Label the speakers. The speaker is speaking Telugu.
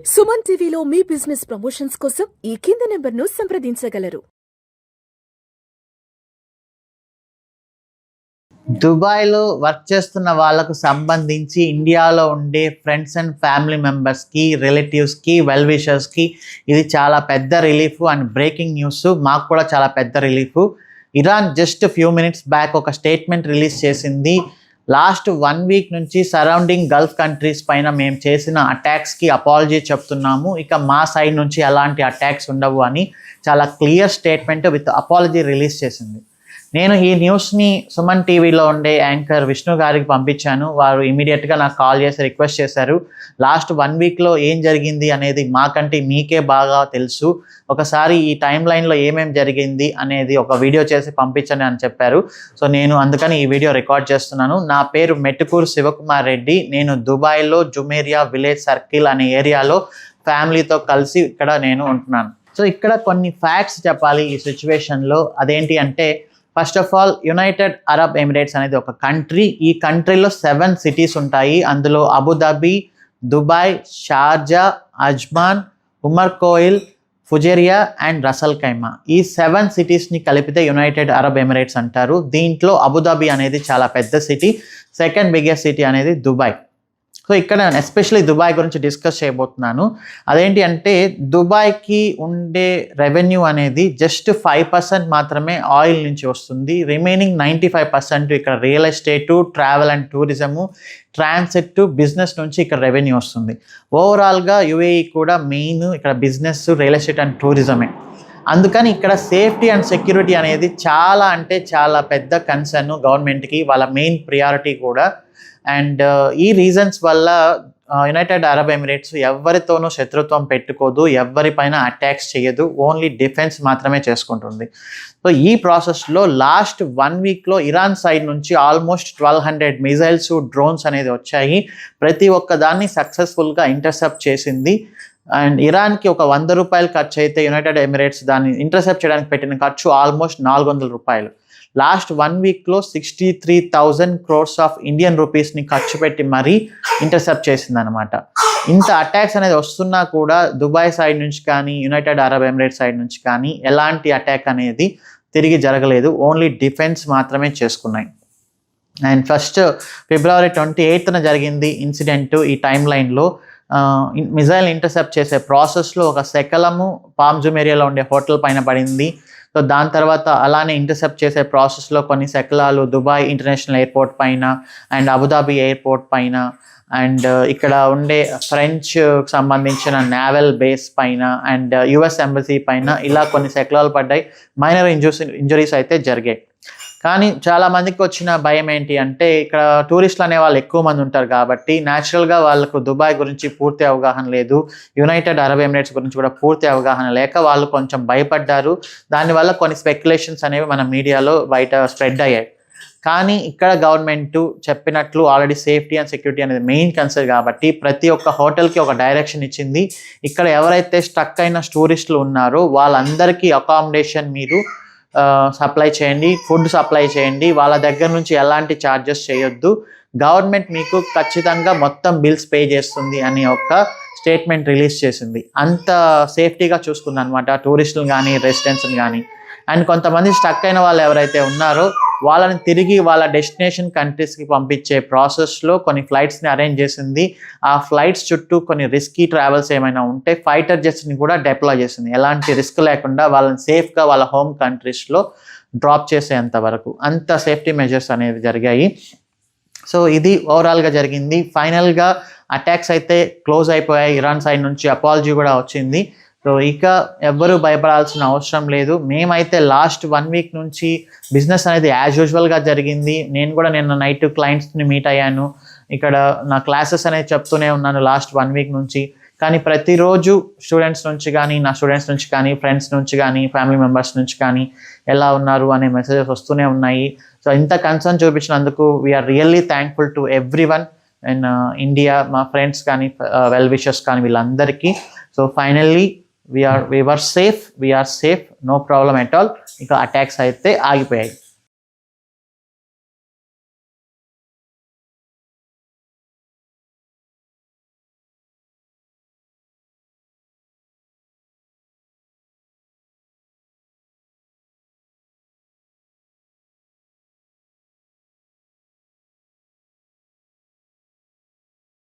Speaker 1: సుమన్ టీవీలో మీ బిజినెస్ ప్రమోషన్స్ కోసం ఈ కింది నెంబర్ను సంప్రదించగలరు.
Speaker 2: దుబాయ్లో వర్క్ చేస్తున్న వాళ్ళకు సంబంధించి ఇండియాలో ఉండే ఫ్రెండ్స్ అండ్ ఫ్యామిలీ మెంబర్స్కి, రిలేటివ్స్కి, వెల్ విషర్స్కి ఇది చాలా పెద్ద రిలీఫ్ అండ్ బ్రేకింగ్ న్యూస్. మాకు కూడా చాలా పెద్ద relief. Iran just few minutes back ఒక స్టేట్మెంట్ రిలీజ్ చేసింది. లాస్ట్ 1 వీక్ నుంచి సరౌండింగ్ గల్ఫ్ కంట్రీస్ పైన మేము చేసిన అటాక్స్కి అపాలజీ చెప్తున్నాము, ఇక మా సైడ్ నుంచి ఎలాంటి అటాక్స్ ఉండవు అని చాలా clear statement with apology release చేసింది. నేను ఈ న్యూస్ని సుమన్ టీవీలో ఉండే యాంకర్ విష్ణు గారికి పంపించాను. వారు ఇమీడియట్గా నాకు కాల్ చేసి రిక్వెస్ట్ చేశారు, లాస్ట్ 1 వీక్లో ఏం జరిగింది అనేది మాకంటే మీకే బాగా తెలుసు, ఒకసారి ఈ టైం లైన్లో ఏమేమి జరిగింది అనేది ఒక వీడియో చేసి పంపించండి అని చెప్పారు. సో నేను అందుకని ఈ వీడియో రికార్డ్ చేస్తున్నాను. నా పేరు మెట్టుకూరు శివకుమార్ రెడ్డి. నేను దుబాయ్లో జుమేరియా విలేజ్ సర్కిల్ అనే ఏరియాలో ఫ్యామిలీతో కలిసి ఇక్కడ నేను ఉంటున్నాను. సో ఇక్కడ కొన్ని ఫ్యాక్ట్స్ చెప్పాలి ఈ సిచ్యువేషన్లో. అదేంటి అంటే, first of all United Arab Emirates అనేది ఒక కంట్రీ. ఈ కంట్రీలో 7 సిటీస్ ఉంటాయి. అందులో అబుదాబి, దుబాయ్, షార్జా, అజ్మాన్, ఉమర్ కోయిల్, ఫుజేరియా అండ్ రసల్ ఖైమా. ఈ 7 సిటీస్ని కలిపితే యునైటెడ్ అరబ్ ఎమిరేట్స్ అంటారు. దీంట్లో అబుదాబి అనేది చాలా పెద్ద సిటీ. సెకండ్ బిగ్గెస్ట్ సిటీ అనేది దుబాయ్. సో ఇక్కడ నేను ఎస్పెషల్లీ దుబాయ్ గురించి డిస్కస్ చేయబోతున్నాను. అదేంటి అంటే, దుబాయ్కి ఉండే రెవెన్యూ అనేది జస్ట్ 5% మాత్రమే ఆయిల్ నుంచి వస్తుంది. రిమైనింగ్ 95% ఇక్కడ real estate, travel and tourism, transit, business నుంచి ఇక్కడ రెవెన్యూ వస్తుంది. ఓవరాల్గా యుఏఈ కూడా మెయిన్ ఇక్కడ బిజినెస్, రియల్ ఎస్టేట్ అండ్ టూరిజమే. అందుకని ఇక్కడ సేఫ్టీ అండ్ సెక్యూరిటీ అనేది చాలా అంటే చాలా పెద్ద కన్సర్న్ గవర్నమెంట్కి, వాళ్ళ మెయిన్ ప్రియారిటీ కూడా. అండ్ ఈ రీజన్స్ వల్ల యునైటెడ్ అరబ్ ఎమిరేట్స్ ఎవరితోనూ శత్రుత్వం పెట్టుకోదు, ఎవరిపైన అటాక్స్ చేయదు, ఓన్లీ డిఫెన్స్ మాత్రమే చేసుకుంటుంది. సో ఈ ప్రాసెస్లో లాస్ట్ 1 వీక్లో ఇరాన్ సైడ్ నుంచి ఆల్మోస్ట్ 1200 మిజైల్స్, డ్రోన్స్ అనేది వచ్చాయి. ప్రతి ఒక్క దాన్ని సక్సెస్ఫుల్గా ఇంటర్సెప్ట్ చేసింది. అండ్ ఇరాన్కి ఒక ₹100 ఖర్చు అయితే యునైటెడ్ ఎమిరేట్స్ దాన్ని ఇంటర్సెప్ట్ చేయడానికి పెట్టిన ఖర్చు ఆల్మోస్ట్ ₹400. లాస్ట్ 1 వీక్లో 63,000 crores ఆఫ్ ఇండియన్ రూపీస్ని ఖర్చు పెట్టి మరీ ఇంటర్సెప్ట్ చేసింది అనమాట. ఇంత అటాక్స్ అనేది వస్తున్నా కూడా దుబాయ్ సైడ్ నుంచి కానీ, యునైటెడ్ అరబ్ ఎమిరేట్స్ సైడ్ నుంచి కానీ ఎలాంటి అటాక్ అనేది తిరిగి జరగలేదు, ఓన్లీ డిఫెన్స్ మాత్రమే చేసుకున్నాయి. అండ్ ఫస్ట్ ఫిబ్రవరి 28న జరిగింది ఇన్సిడెంట్. ఈ టైం లైన్లో మిజైల్ ఇంటర్సెప్ట్ చేసే ప్రాసెస్లో ఒక శకలము పామ్ జుమేరియాలో ఉండే హోటల్ పైన పడింది. సో దాని తర్వాత అలానే ఇంటర్సెప్ట్ చేసే ప్రాసెస్లో కొన్ని శకలాలు దుబాయ్ ఇంటర్నేషనల్ ఎయిర్పోర్ట్ పైన అండ్ అబుదాబి ఎయిర్పోర్ట్ పైన అండ్ ఇక్కడ ఉండే ఫ్రెంచ్ సంబంధించిన నేవల్ బేస్ పైన అండ్ యుఎస్ ఎంబసీ పైన ఇలా కొన్ని శకలాలు పడ్డాయి. మైనర్ ఇంజురీస్ అయితే జరిగాయి. కానీ చాలామందికి వచ్చిన భయం ఏంటి అంటే, ఇక్కడ టూరిస్టులు అనే వాళ్ళు ఎక్కువ మంది ఉంటారు కాబట్టి న్యాచురల్గా వాళ్ళకు దుబాయ్ గురించి పూర్తి అవగాహన లేదు, యునైటెడ్ అరబ్ ఎమిరేట్స్ గురించి కూడా పూర్తి అవగాహన లేక వాళ్ళు కొంచెం భయపడ్డారు. దానివల్ల కొన్ని స్పెక్యులేషన్స్ అనేవి మన మీడియాలో బయట స్ప్రెడ్ అయ్యాయి. కానీ ఇక్కడ గవర్నమెంట్ చెప్పినట్లు ఆల్రెడీ సేఫ్టీ అండ్ సెక్యూరిటీ అనేది మెయిన్ కన్సర్న్ కాబట్టి ప్రతి ఒక్క హోటల్కి ఒక డైరెక్షన్ ఇచ్చింది. ఇక్కడ ఎవరైతే స్టక్ అయిన టూరిస్టులు ఉన్నారో వాళ్ళందరికీ అకామిడేషన్ మీరు సప్లై చేయండి, ఫుడ్ సప్లై చేయండి, వాళ్ళ దగ్గర నుంచి ఎలాంటి ఛార్జెస్ చేయొద్దు, గవర్నమెంట్ మీకు ఖచ్చితంగా మొత్తం బిల్స్ పే చేస్తుంది అని ఒక స్టేట్మెంట్ రిలీజ్ చేసింది. అంత సేఫ్టీగా చూసుకుంది అనమాట టూరిస్టులు కానీ, రెసిడెంట్స్ని కానీ. అండ్ కొంతమంది స్టక్ అయిన వాళ్ళు ఎవరైతే ఉన్నారో వాళ్ళని తిరిగి వాళ్ళ డెస్టినేషన్ కంట్రీస్కి పంపించే ప్రాసెస్లో కొన్ని ఫ్లైట్స్ని అరేంజ్ చేసింది. ఆ ఫ్లైట్స్ చుట్టూ కొన్ని రిస్కీ ట్రావెల్స్ ఏమైనా ఉంటే ఫైటర్ జెట్స్ని కూడా డిప్లాయ్ చేసింది, ఎలాంటి రిస్క్ లేకుండా వాళ్ళని సేఫ్గా వాళ్ళ హోమ్ కంట్రీస్లో డ్రాప్ చేసేంత వరకు అంత సేఫ్టీ మెజర్స్ అనేవి జరిగాయి. సో ఇది ఓవరాల్గా జరిగింది. ఫైనల్గా అటాక్స్ అయితే క్లోజ్ అయిపోయాయి. ఇరాన్ సైడ్ నుంచి అపాలజీ కూడా వచ్చింది. సో ఇక ఎవ్వరూ భయపడాల్సిన అవసరం లేదు. మేమైతే లాస్ట్ 1 వీక్ నుంచి బిజినెస్ అనేది యాజ్ యూజువల్గా జరిగింది. నేను కూడా నిన్న నైట్ క్లయింట్స్ని మీట్ అయ్యాను. ఇక్కడ నా క్లాసెస్ అనేది చెప్తూనే ఉన్నాను లాస్ట్ 1 వీక్ నుంచి. కానీ ప్రతిరోజు స్టూడెంట్స్ నుంచి కానీ, నా స్టూడెంట్స్ నుంచి కానీ, ఫ్రెండ్స్ నుంచి కానీ, ఫ్యామిలీ మెంబర్స్ నుంచి కానీ ఎలా ఉన్నారు అనే మెసేజెస్ వస్తూనే ఉన్నాయి. సో ఇంత కన్సర్న్ చూపించినందుకు we are really thankful to everyone in India, మా ఫ్రెండ్స్ కానీ, వెల్ విషర్స్ కానీ, వీళ్ళందరికీ. So finally we are safe, no problem at all. ఇక అటాక్స్ అయితే ఆగిపోయాయి.